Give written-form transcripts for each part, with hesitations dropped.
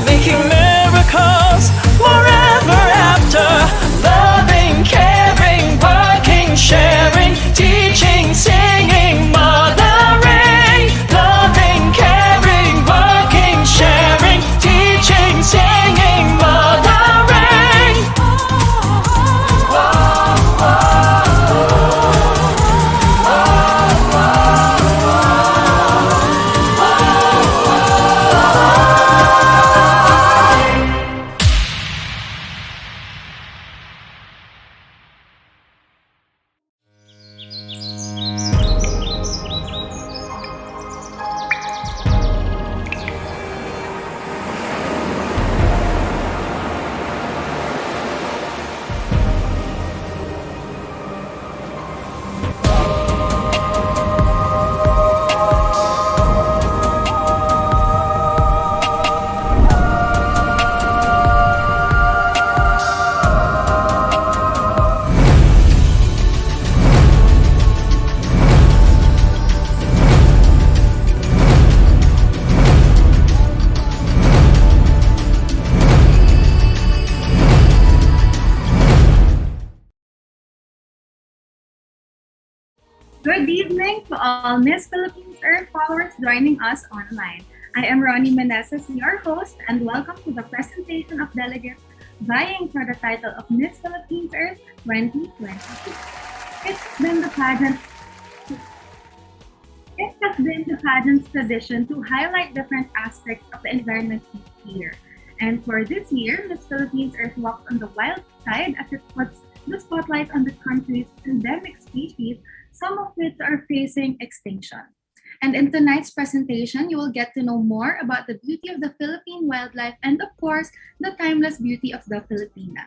making miracles forever after. Loving, caring, working, sharing, teaching, singing, mothering. Loving, caring, working, sharing, teaching, singing, mothering. Good evening to all Miss Philippines Earth followers joining us online. I am Roni Meneses, your host, and welcome to the presentation of delegates vying for the title of Miss Philippines Earth 2022. It has been the pageant's tradition to highlight different aspects of the environment each year. And for this year, Miss Philippines Earth walks on the wild side as it puts the spotlight on the country's endemic species, some of which are facing extinction. And in tonight's presentation, you will get to know more about the beauty of the Philippine wildlife and, of course, the timeless beauty of the Filipina.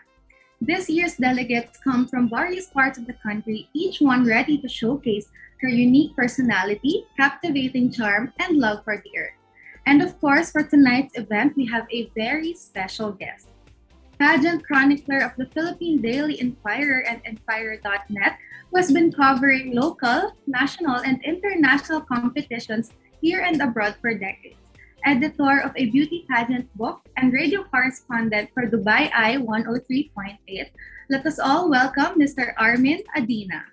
This year's delegates come from various parts of the country, each one ready to showcase her unique personality, captivating charm, and love for the earth. And of course, for tonight's event, we have a very special guest. Pageant chronicler of the Philippine Daily Inquirer and Inquirer.net, who has been covering local, national, and international competitions here and abroad for decades. Editor of a beauty pageant book and radio correspondent for Dubai Eye 103.8, let us all welcome Mr. Armin Adina.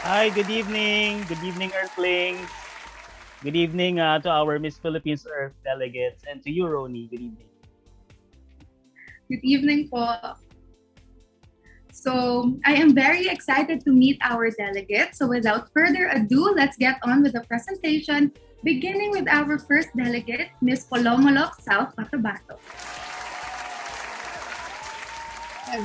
Hi, good evening. Good evening, Earthlings. Good evening to our Miss Philippines Earth delegates, and to you, Roni. Good evening. Good evening po. So I am very excited to meet our delegates. So without further ado, let's get on with the presentation, beginning with our first delegate, Ms. Polomolok, South Cotabato.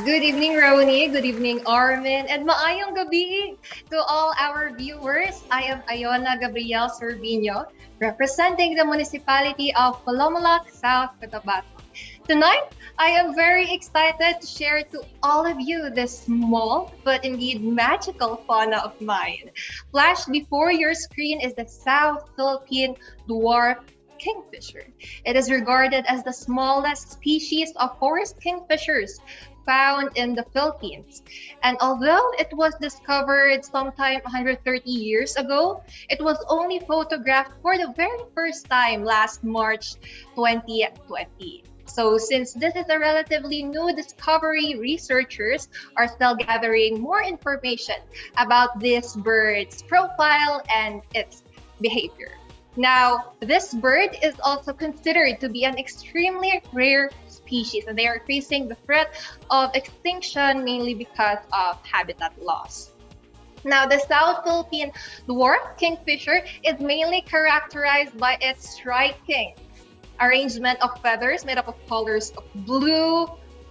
Good evening, Roni. Good evening, Armin. And maayong gabi to all our viewers. I am Iona Gabriel Sorvino, representing the Municipality of Polomolok, South Cotabato. Tonight, I am very excited to share to all of you this small but indeed magical fauna of mine. Flashed before your screen is the South Philippine dwarf kingfisher. It is regarded as the smallest species of forest kingfishers found in the Philippines. And although it was discovered sometime 130 years ago, it was only photographed for the very first time last March 2020. So since this is a relatively new discovery, researchers are still gathering more information about this bird's profile and its behavior. Now, this bird is also considered to be an extremely rare species, and they are facing the threat of extinction mainly because of habitat loss. Now, the South Philippine dwarf kingfisher is mainly characterized by its striking arrangement of feathers made up of colors of blue,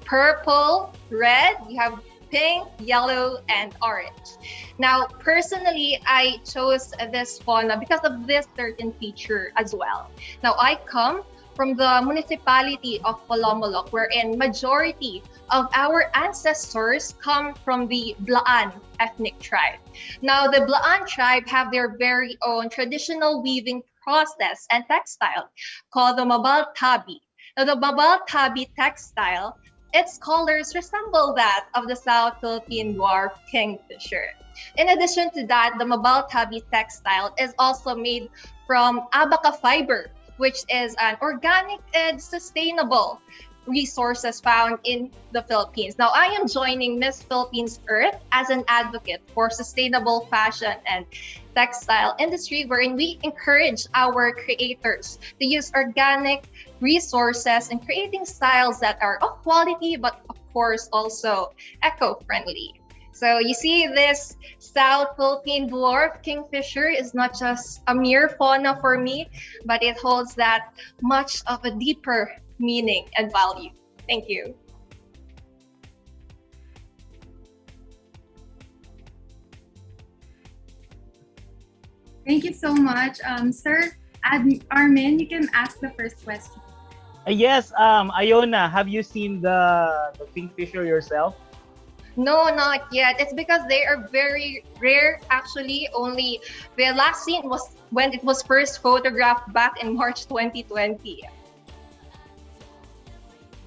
purple, red, you have pink, yellow, and orange. Now, personally, I chose this fauna because of this certain feature as well. Now, I come from the Municipality of Polomolok, wherein majority of our ancestors come from the Blaan ethnic tribe. Now, the Blaan tribe have their very own traditional weaving process and textile called the Mabal Tabi. Now, the Mabal Tabi textile, its colors resemble that of the South Philippine dwarf kingfisher. In addition to that, the Mabal Tabi textile is also made from abaca fiber, which is an organic and sustainable resources found in the Philippines. Now, I am joining Miss Philippines Earth as an advocate for sustainable fashion and textile industry, wherein we encourage our creators to use organic resources and creating styles that are of quality, but of course also eco-friendly. So you see, this South Philippine dwarf kingfisher is not just a mere fauna for me, but it holds that much of a deeper meaning and value. Thank you. Thank you so much. Sir Armin, you can ask the first question. Yes, Iona, have you seen the kingfisher yourself? No, not yet. It's because they are very rare. Actually, only the last seen was when it was first photographed back in March 2020.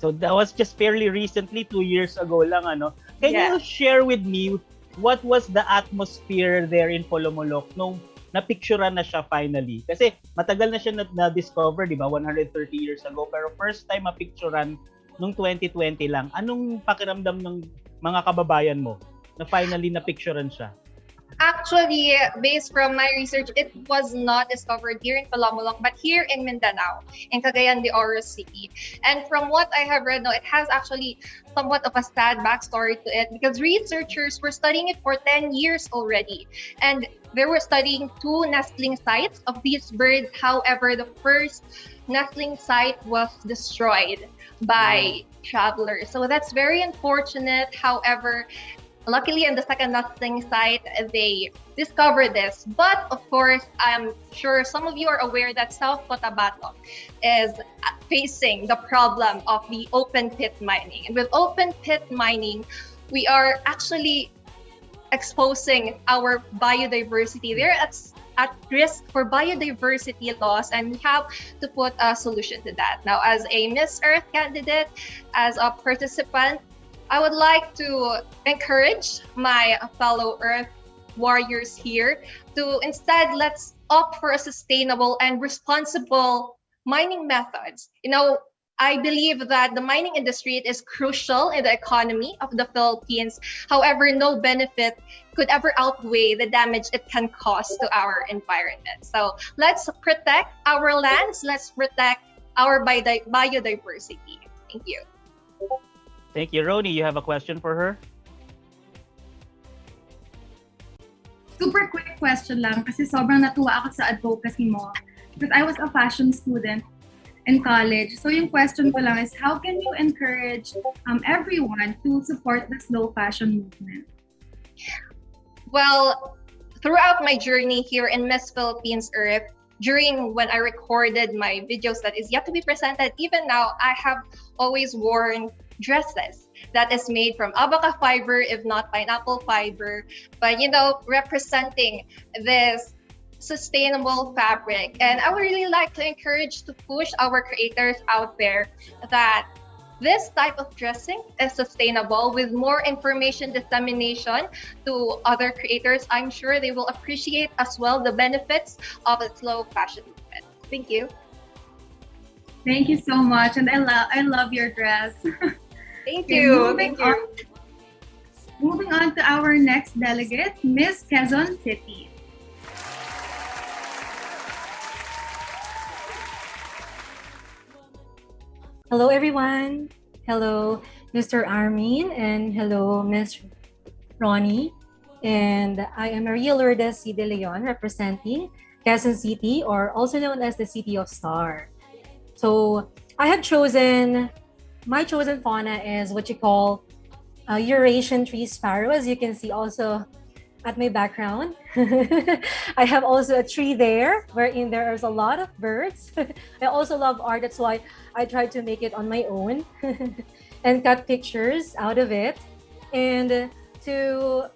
So that was just fairly recently, 2 years ago lang, ano? Can Yeah. you share with me what was the atmosphere there in Polomolok nung napicturean na siya finally? Kasi matagal na siya na-discover, di ba? 130 years ago. Pero first time mapicturean nung 2020 lang. Anong pakiramdam ng mga kababayan mo na finally napicturean siya? Actually, based from my research, it was not discovered here in Polomolok, but here in Mindanao, in Cagayan de Oro City. And from what I have read, it has actually somewhat of a sad backstory to it, because researchers were studying it for 10 years already. And they were studying 2 nestling sites of these birds. However, the first nestling site was destroyed by travelers. So that's very unfortunate. However, luckily, in the second nestling site, they discovered this. But of course, I'm sure some of you are aware that South Cotabato is facing the problem of the open pit mining. And with open pit mining, we are actually exposing our biodiversity. They're at risk for biodiversity loss, and we have to put a solution to that. Now, as a Miss Earth candidate, as a participant, I would like to encourage my fellow Earth warriors here to instead, let's opt for a sustainable and responsible mining methods. I believe that the mining industry is crucial in the economy of the Philippines. However, no benefit could ever outweigh the damage it can cause to our environment. So let's protect our lands. Let's protect our biodiversity. Thank you. Thank you. Roni, you have a question for her? Super quick question lang kasi sobrang natuwa ako sa advocacy mo. Because I was a fashion student in college. So yung question ko lang is, how can you encourage everyone to support the slow fashion movement? Well, throughout my journey here in Miss Philippines Earth, during when I recorded my videos that is yet to be presented, even now, I have always worn dresses that is made from abaca fiber, if not pineapple fiber, but representing this sustainable fabric. And I would really like to encourage to push our creators out there that this type of dressing is sustainable. With more information dissemination to other creators, I'm sure they will appreciate as well the benefits of a slow fashion movement. Thank you. Thank you so much, and I love your dress. Thank you. Moving on to our next delegate, Miss Quezon City. Hello, everyone. Hello, Mr. Armin, and hello, Miss Roni. And I am Maria Lourdes C. De Leon, representing Quezon City, or also known as the City of Star. So I have my chosen fauna is what you call Eurasian tree sparrow, as you can see also at my background. I have also a tree there wherein there is a lot of birds. I also love art, that's why I tried to make it on my own and cut pictures out of it. And to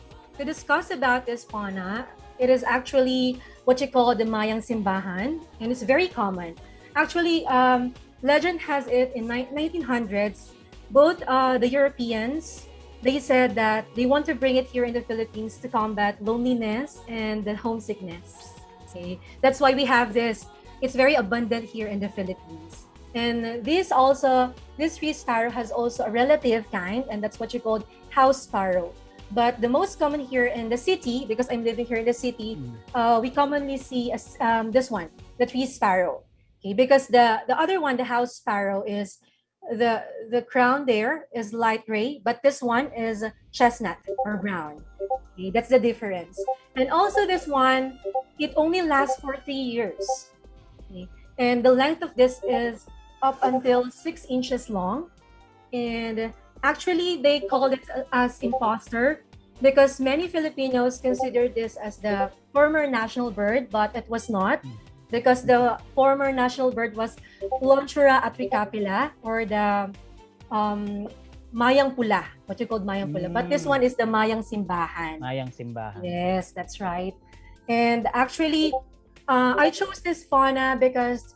discuss about this fauna, it is actually what you call the Mayang Simbahan, and it's very common. Actually, legend has it in 1900s, both the Europeans, they said that they want to bring it here in the Philippines to combat loneliness and the homesickness. Okay, that's why we have this it's very abundant here in the Philippines. And this tree sparrow has also a relative kind, and that's what you call house sparrow. But the most common here in the city, because I'm living here in the city, we commonly see this one, the tree sparrow. Okay, because the other one, the house sparrow, is the crown there is light gray, but this one is chestnut or brown. Okay, that's the difference. And also this one, it only lasts for 3 years. Okay, and the length of this is up until 6 inches long. And actually, they call it as imposter because many Filipinos consider this as the former national bird, but it was not, because the former national bird was Lonchura atricapilla, or the Mayang Pula, what you called Mayang Pula. But this one is the Mayang Simbahan. Mayang Simbahan. Yes, that's right. And actually, I chose this fauna because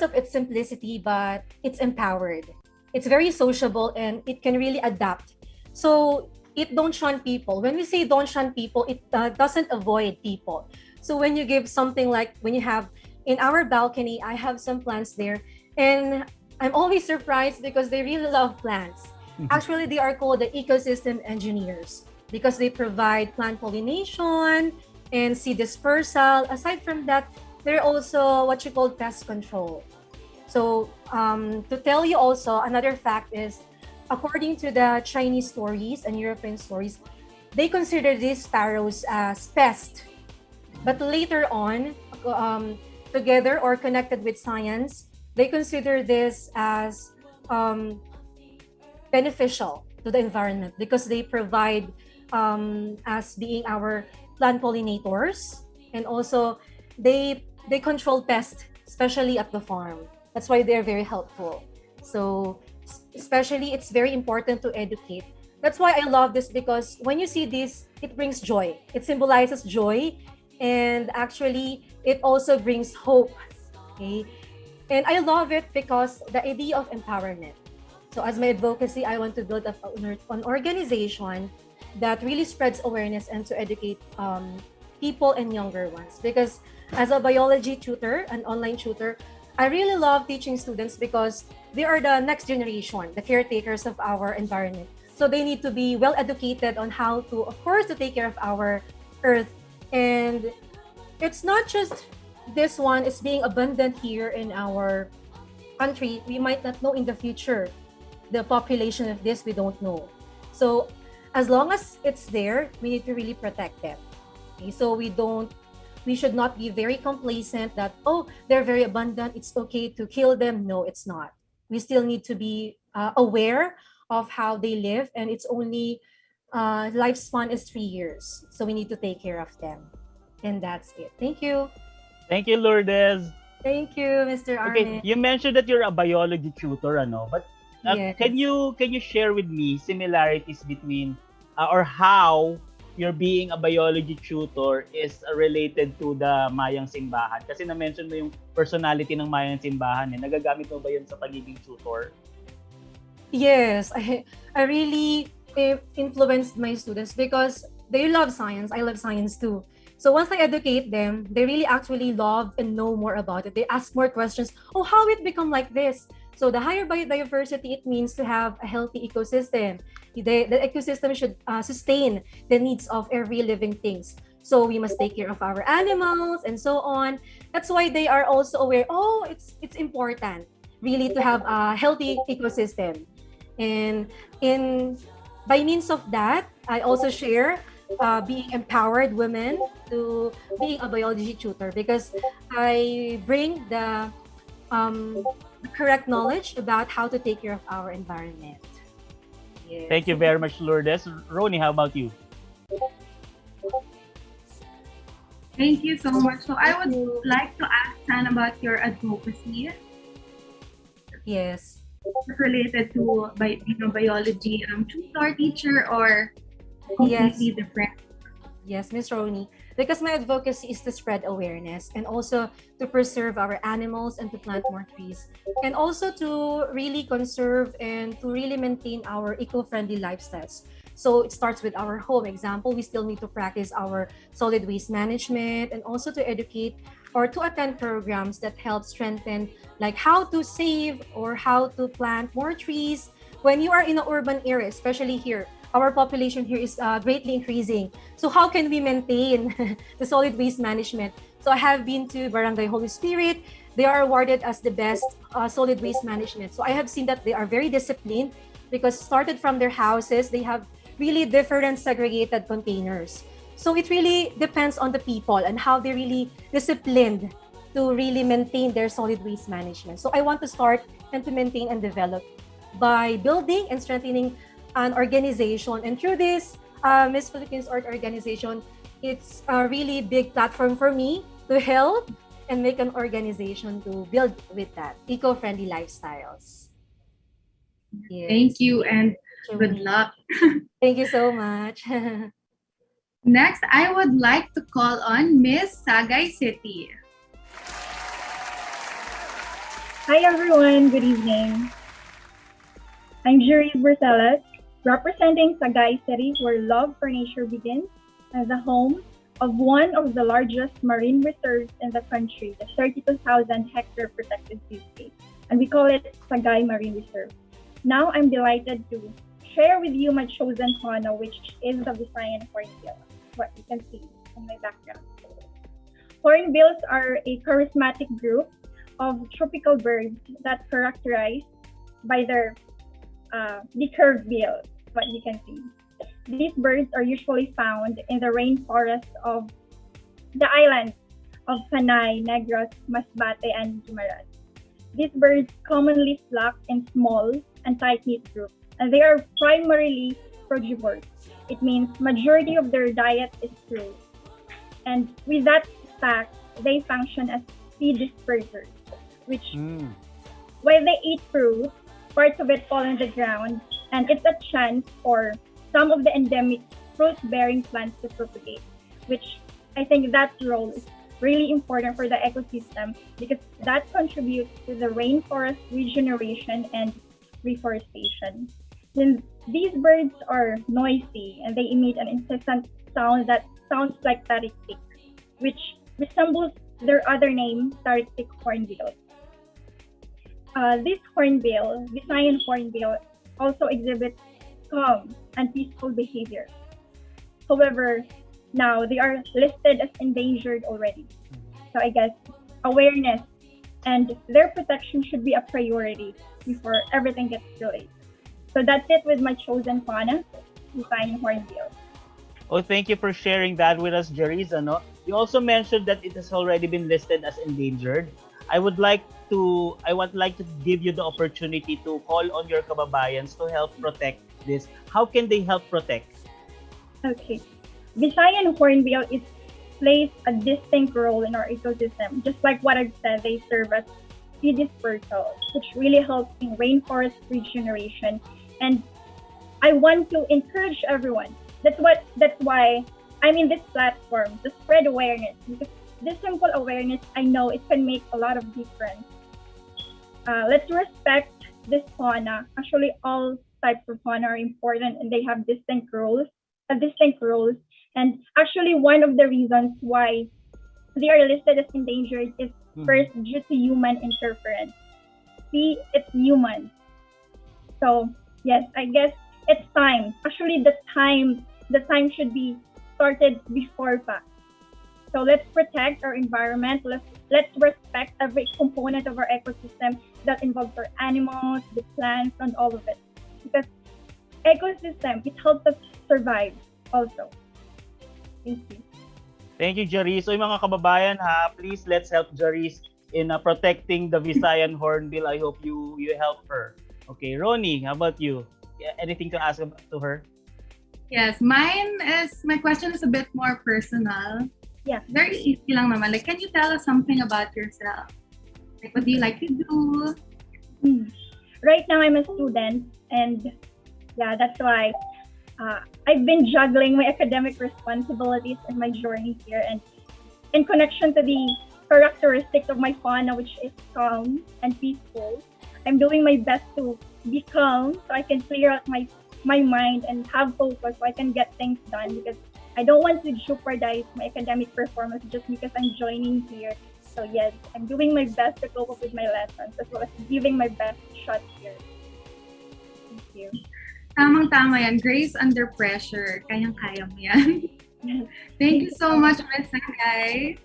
of its simplicity, but it's empowered. It's very sociable and it can really adapt. So it don't shun people. When we say don't shun people, it doesn't avoid people. So when you give something like, when you have in our balcony, I have some plants there, and I'm always surprised because they really love plants. Actually, they are called the ecosystem engineers because they provide plant pollination and seed dispersal. Aside from that, they're also what you call pest control. So to tell you also, another fact is, according to the Chinese stories and European stories, they consider these sparrows as pests. But later on, together or connected with science, they consider this as beneficial to the environment because they provide as being our plant pollinators, and also they control pests, especially at the farm. That's why they're very helpful. So especially, it's very important to educate. That's why I love this, because when you see this, it brings joy. It symbolizes joy, and actually it also brings hope. Okay, and I love it because the idea of empowerment. So as my advocacy, I want to build an organization that really spreads awareness and to educate people and younger ones. Because as a biology tutor, an online tutor, I really love teaching students because they are the next generation, the caretakers of our environment. So they need to be well educated on how to, of course, to take care of our earth. And it's not just this one is being abundant here in our country. We might not know in the future the population of this, we don't know. So as long as it's there, we need to really protect them. Okay? So we should not be very complacent that, oh, they're very abundant, it's okay to kill them. No, it's not. We still need to be aware of how they live, and it's only lifespan is 3 years. So we need to take care of them. And that's it. Thank you. Thank you, Lourdes. Thank you, Mr. Armin. Okay, you mentioned that you're a biology tutor, but Yes. can you share with me similarities between or how your being a biology tutor is related to the Mayang Simbahan? Kasi na-mention mo yung personality ng Mayang Simbahan. Nagagamit mo ba yun sa pagiging tutor? Yes, I really influenced my students because they love science. I love science too. So once I educate them, they really actually love and know more about it. They ask more questions. Oh, how it become like this? So the higher biodiversity, it means to have a healthy ecosystem. The ecosystem should sustain the needs of every living things. So we must take care of our animals and so on. That's why they are also aware, oh, it's important really to have a healthy ecosystem. And by means of that, I also share being empowered women to being a biology tutor because I bring the correct knowledge about how to take care of our environment. Yes. Thank you very much, Lourdes. Roni, how about you? Thank you so much. So I would like to ask San about your advocacy Yes. related to biology tutor, teacher, or Yes. completely different. Yes, Miss Roni. Because my advocacy is to spread awareness and also to preserve our animals and to plant more trees. And also to really conserve and to really maintain our eco-friendly lifestyles. So it starts with our home. Example, we still need to practice our solid waste management and also to educate or to attend programs that help strengthen like how to save or how to plant more trees when you are in an urban area, especially here. Our population here is greatly increasing. So how can we maintain the solid waste management? So I have been to Barangay Holy Spirit. They are awarded as the best solid waste management. So I have seen that they are very disciplined because started from their houses, they have really different segregated containers. So it really depends on the people and how they really disciplined to really maintain their solid waste management. So I want to start and to maintain and develop by building and strengthening an organization. And through this Miss Philippines Art Organization, it's a really big platform for me to help and make an organization to build with that eco-friendly lifestyles. Yes. Thank you and good luck. Thank you so much. Next, I would like to call on Miss Sagay City. Hi everyone, good evening. I'm Juris Barcelas, representing Sagay City, where love for nature begins, as the home of one of the largest marine reserves in the country, the 32,000 hectare protected seascape, and we call it Sagay Marine Reserve. Now I'm delighted to share with you my chosen fauna, which is the Visayan hornbill, what you can see in my background. Hornbills are a charismatic group of tropical birds that characterized by their decurved bill, what you can see. These birds are usually found in the rainforest of the islands of Panay, Negros, Masbate, and Guimaras. These birds commonly flock in small and tight-knit groups, and they are primarily frugivores. It means majority of their diet is fruit. And with that fact, they function as seed dispersers, which while they eat fruit, parts of it fall on the ground, and it's a chance for some of the endemic fruit-bearing plants to propagate, which I think that role is really important for the ecosystem because that contributes to the rainforest regeneration and reforestation. Then these birds are noisy and they emit an incessant sound that sounds like static, which resembles their other name, static hornbill. This hornbill, Visayan hornbill, also exhibits calm and peaceful behavior. However, now they are listed as endangered already. So I guess awareness and their protection should be a priority before everything gets delayed. So that's it with my chosen fauna, Visayan hornbill. Oh, thank you for sharing that with us, Jerisa. No? You also mentioned that it has already been listed as endangered. I would like to give you the opportunity to call on your kababayans to help protect this. How can they help protect? Okay. Visayan hornbill plays a distinct role in our ecosystem. Just like what I've said, they serve as seed dispersal, which really helps in rainforest regeneration. And I want to encourage everyone. That's why I'm in this platform to spread awareness. Because this simple awareness, I know it can make a lot of difference. Let's respect this fauna. Actually, all types of fauna are important and they have distinct roles. And actually, one of the reasons why they are listed as endangered is first due to human interference. See, it's human. So yes, I guess it's time. Actually, the time should be started before pa. So let's protect our environment. Let's respect every component of our ecosystem that involves our animals, the plants, and all of it. Because ecosystem, it helps us survive also. Thank you. Thank you, Jaris. So, yung mga kababayan, please let's help Jaris in protecting the Visayan hornbill. I hope you help her. Okay, Roni, how about you? Anything to ask to her? Yes, my question is a bit more personal. Yeah. Very easy lang naman. Like, can you tell us something about yourself? Like, what do you like to do? Right now, I'm a student, and yeah, that's why I've been juggling my academic responsibilities and my journey here. And in connection to the characteristics of my fauna, which is calm and peaceful, I'm doing my best to be calm so I can clear out my mind and have focus so I can get things done because I don't want to jeopardize my academic performance just because I'm joining here. So yes, I'm doing my best to cope up with my lessons as well as giving my best shot here. Thank you. Tamang-tama yan. Grace under pressure. Kayang-kaya mo yan. Thank you so much, Ms. Sagay.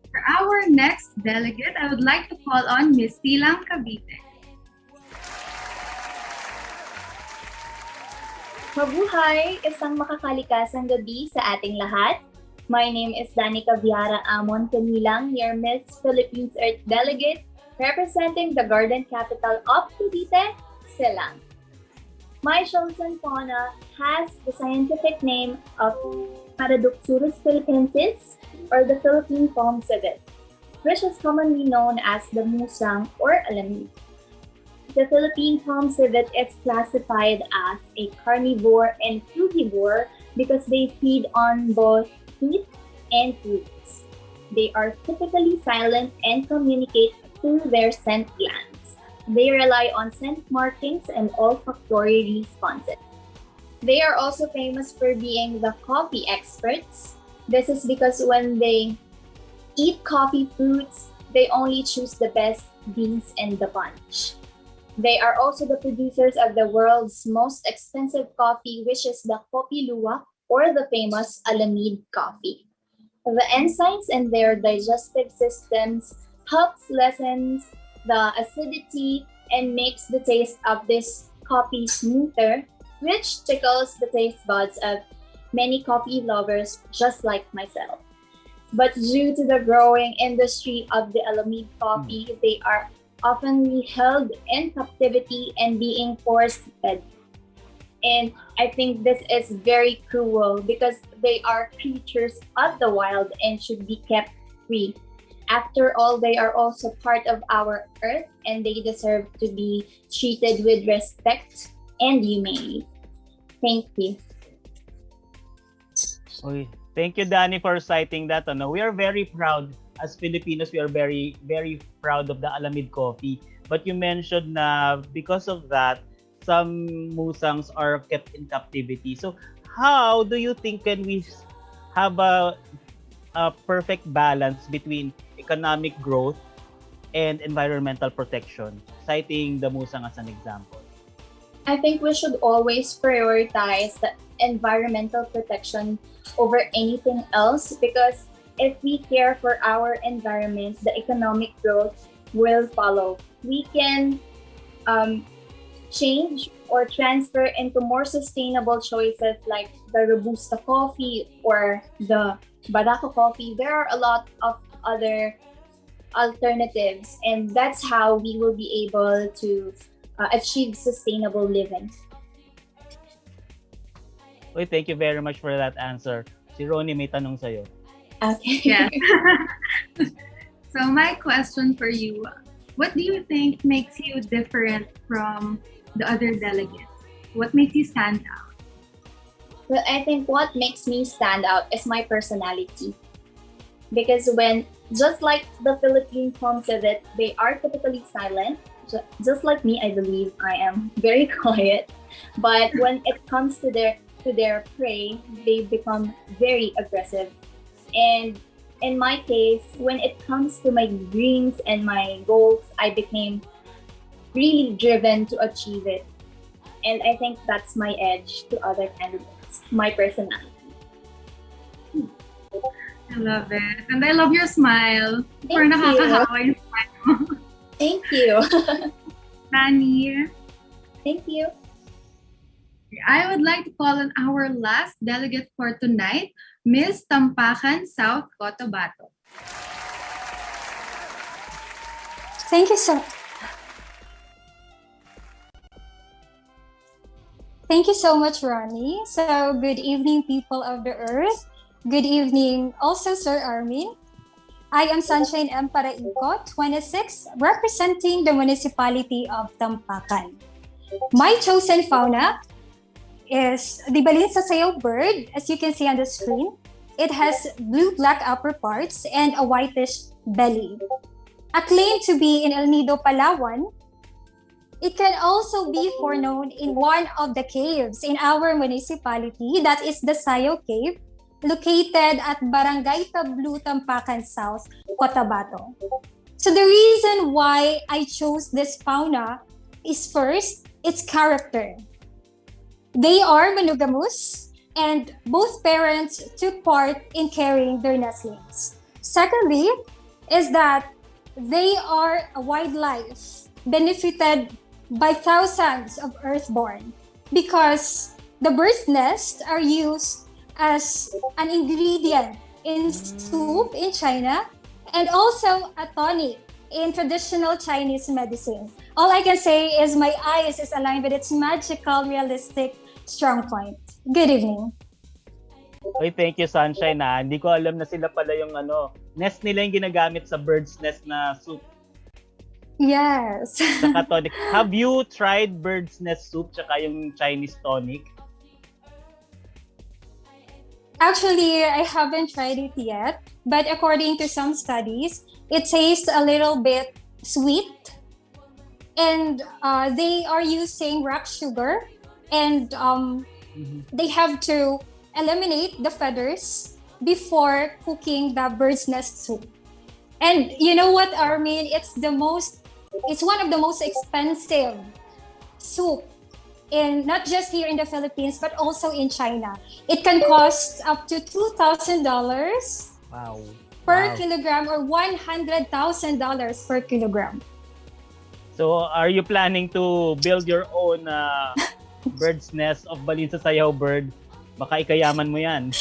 For our next delegate, I would like to call on Ms. Silang Cavite. Mabuhay! Isang makakalikasang gabi sa ating lahat. My name is Danica Viara Amon Canilang, your Miss Philippines Earth Delegate, representing the garden capital of Cavite, Silang. My chosen fauna has the scientific name of Paradoxurus philippensis, or the Philippine Palm Civet, which is commonly known as the musang or alamid. The Philippine Palm Civet is classified as a carnivore and frugivore because they feed on both meat and fruits. They are typically silent and communicate through their scent glands. They rely on scent markings and olfactory responses. They are also famous for being the coffee experts. This is because when they eat coffee fruits, they only choose the best beans in the bunch. They are also the producers of the world's most expensive coffee, which is the Kopi Luwak, or the famous Alamid coffee. The enzymes in their digestive systems helps lessen the acidity and makes the taste of this coffee smoother, which tickles the taste buds of many coffee lovers just like myself. But due to the growing industry of the Alamid coffee, they are often held in captivity and being force fed. And I think this is very cruel because they are creatures of the wild and should be kept free. After all, they are also part of our earth and they deserve to be treated with respect and humanity. Thank you. Oy, thank you, Danny, for citing that. We are very proud as Filipinos. We are very, very proud of the Alamid coffee. But you mentioned na because of that, some musangs are kept in captivity. So, how do you think can we have a perfect balance between economic growth and environmental protection, citing the musang as an example? I think we should always prioritize the environmental protection over anything else because if we care for our environment, the economic growth will follow. We can change or transfer into more sustainable choices like the Robusta coffee or the Barako coffee. There are a lot of other alternatives, and that's how we will be able to achieve sustainable living. Oy, thank you very much for that answer. Si Roni may tanong sa'yo. Okay. Yes. So my question for you, what do you think makes you different from the other delegates? What makes you stand out? Well, I think what makes me stand out is my personality. Because just like the Philippine Palm Civet, they are typically silent. Just like me, I believe I am very quiet. But when it comes to their prey, they become very aggressive. And in my case, when it comes to my dreams and my goals, I became really driven to achieve it. And I think that's my edge to other candidates, my personality. I love it. And I love your smile. For Thank nakakahawa yung smile mo. Thank you. Danny, Thank you. I would like to call on our last delegate for tonight, Ms. Tampakan, South Cotabato. Thank you so Thank you so much, Roni. So, good evening, people of the earth. Good evening also, Sir Armin. I am Sunshine M. Paraico, 26, representing the Municipality of Tampakan. My chosen fauna is the Balinsasayaw bird, as you can see on the screen. It has blue-black upper parts and a whitish belly. Acclaimed to be in El Nido, Palawan, it can also be foreknown in one of the caves in our municipality, that is the Sayaw Cave, located at Barangay Tablu, Tampakan South, Cotabato. So the reason why I chose this fauna is first, its character. They are monogamous and both parents took part in carrying their nestlings. Secondly, is that they are a wildlife benefited by thousands of earthborn because the bird's nests are used as an ingredient in soup in China and also a tonic in traditional Chinese medicine. All I can say is my eyes is aligned with its magical, realistic, strong point. Good evening. Oy, thank you, Sunshine. Hindi ko alam na sila pala yung nest nila yung ginagamit sa bird's nest na soup. Yes. Saka tonic. Have you tried bird's nest soup tsaka yung Chinese tonic? Actually, I haven't tried it yet, but according to some studies, it tastes a little bit sweet, and they are using rock sugar, and they have to eliminate the feathers before cooking the bird's nest soup. And you know what, Armin? It's one of the most expensive soup not just here in the Philippines, but also in China. It can cost up to $2,000 per kilogram or $100,000 per kilogram. So, are you planning to build your own bird's nest of Balinsa Sayaw bird? Baka ikayaman mo yan.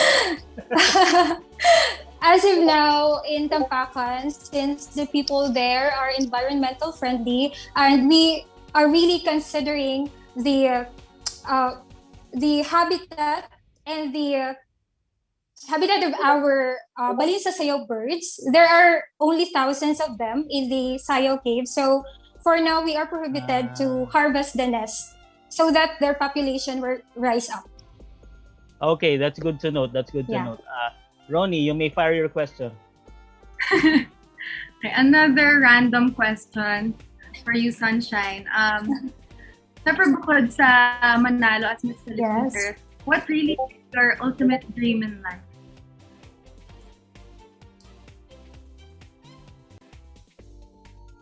As of now, in Tampakan, since the people there are environmental friendly, and we are really considering the habitat and the habitat of our Balinsa Sayaw birds. There are only thousands of them in the Sayaw cave. So for now, we are prohibited to harvest the nest so that their population will rise up. Okay, that's good to note. That's good to note. Roni, you may fire your question. Okay, another random question for you, Sunshine. Siyempre bukod sa manalo as Miss Philippines Earth, what really is your ultimate dream in life?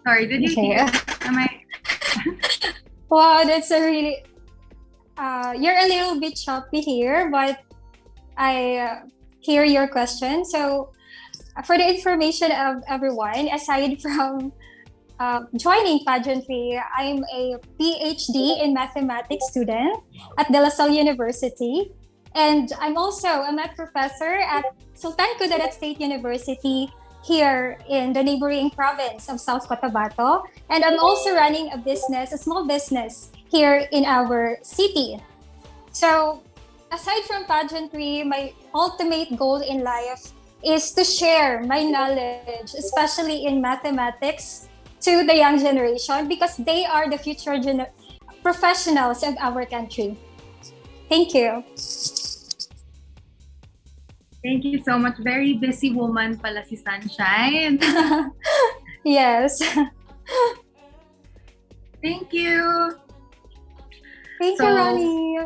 Sorry, did you hear? Am I? Wow, that's a really... you're a little bit choppy here, but I hear your question. So, for the information of everyone, aside from joining pageantry, I'm a PhD in mathematics student at De La Salle University. And I'm also a math professor at Sultan Kudarat State University here in the neighboring province of South Cotabato. And I'm also running a small business here in our city. So, aside from pageantry, my ultimate goal in life is to share my knowledge, especially in mathematics, to the young generation because they are the future professionals of our country. Thank you. Thank you so much. Very busy woman pala si Sunshine. Yes. Thank you. Thank you, Roni.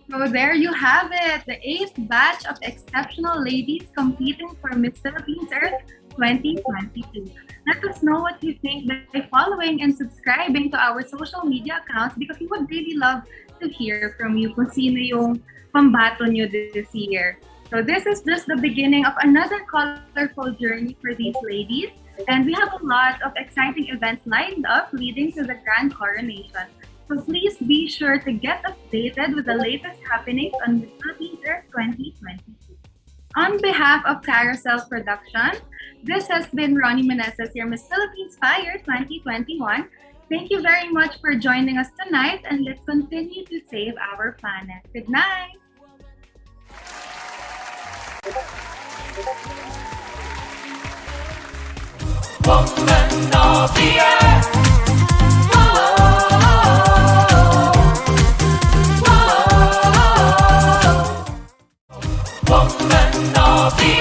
So there you have it, the 8th batch of exceptional ladies competing for Miss Philippines Earth 2022. Let us know what you think by following and subscribing to our social media accounts because we would really love to hear from you kung sino yung pambato nyo this year. So this is just the beginning of another colorful journey for these ladies, and we have a lot of exciting events lined up leading to the grand coronation. So please be sure to get updated with the latest happenings on Miss Philippines Earth 2022. On behalf of Carousel Production, this has been Roni Meneses, your Miss Philippines Fire 2021. Thank you very much for joining us tonight, and let's continue to save our planet. Good night! Woman of the earth. Woman of the